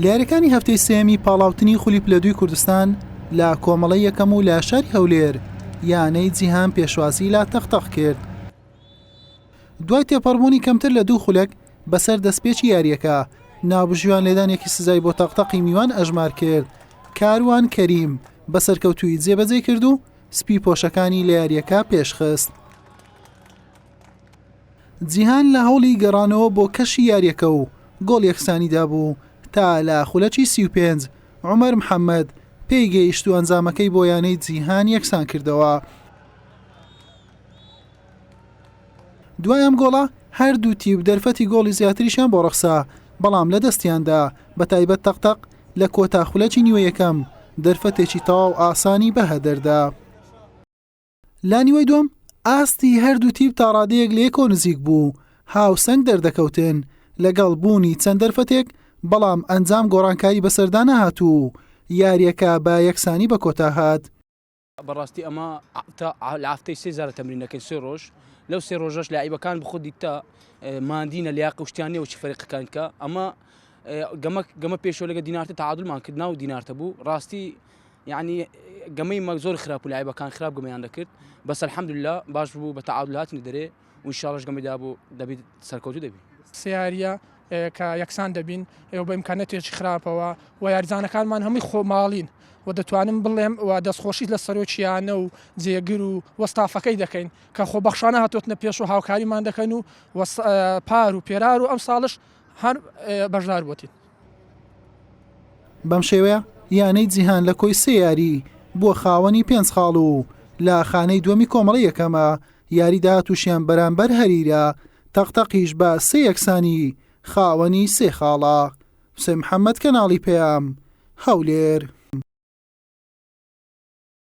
لیارەکانی هەفتەی سێمی پاڵاوتنی خولیپ لە دووی کوردستان لە کۆمەڵی یەکەم و لە شاری هەولێر یانەی جیهان پێشوازی لا تەختەق کرد. دوای تێپەڕبوونی کەمتر لە دوو خولەک بەسەر دەستپێکی یاریەکە نابژوان لێدانێکی سزای بۆ تەختەقی میوان ئەژمار کرد. کاروان کەریم بەسەرکەوتووی جێبەجێ کرد و سپی پۆشەکانی لە یاریەکە پێشخست. جیهان لە هەوڵی گەڕانەوە بۆ کەشی یاریەکە و گۆڵ یەکسانیدا بوو تا لە خولەکی 35 عومەر محەممەد پێی گەیشت و ئەنجامەکەی بۆ یانەی جیهان یەکسان کردەوە. دوای ئەم گۆڵە هەردوو تیب دەرفەتی گۆڵی زیاتریشیان بۆ ڕەخسا، بەڵام لە دەستیاندا بە تایبەت تەختەق لە کۆتا خولەکی نیوە یەکەم دەرفەتێکی تەواو ئاسانی بەهەدەردا. لا نیوەی دووەم ئاستی هەردوو تیب تا ڕادەیەک لە یەکۆ نزیک بوو، هاوسەنگ دەردەکەوتن لەگەڵ بوونی چەند دەرفەتێک، بەڵام ئەنجام گۆڕانکاری بەسەردا نەهاتوو، یاریەکە بە یەکسانی بە کۆتا هات. بەڕاستی ئەمە لە هەفتەی سێ زارە تەمرینەکەین سێ ڕۆژ، لەو سێ ڕۆژەش لاعیبەکان بخۆ دیتە ماندینە لیاقە شتیانەوەی فەرێقەکان کە ئەمە گەمە پێشەوە لەگە دینارتە تعادلمان کرد ناو دینارتە بوو. ڕاستی یعنی گەمەی مە زۆر خراپ و لاعیبەکان خراپ گەمەیان دەکرد، بەس الحەمدولله باش بوو بە تعادل هاتنی دەرێ و ئینشاڵڵاش گەمەیدا بوو دەبێت سەرکەوتوو دەبی. سیاریە کە یەکسان دەبین ئێوە بە ئیمکانەتێکی خراپەوە و یاریزانەکانمان هەمووی خۆماڵین و دەتوانم بڵێم و دەستخۆشی لە سەرۆکیانە و جێگر و وەستافەکەی دەکەین کە خۆبەخشانە هاتوۆتنە پێش و هاوکاریمان دەکەن و پار و پێرار و ئەم ساڵش هەر بەشدار بووتین. بەم شێوەیە یانەی جیهان لە کۆی سێ یاری بووە خاوەنی 5 خاڵ و لە خانەی دووەمی کۆمەڵی یەکەمە یاریدا تووشیان بەرامبەر هەریرە، تەختەقیش بە سێ یەکسانی خاوەنی سێ خاڵە. حوسێن محەممەد کەناڵی پێام هەولێر.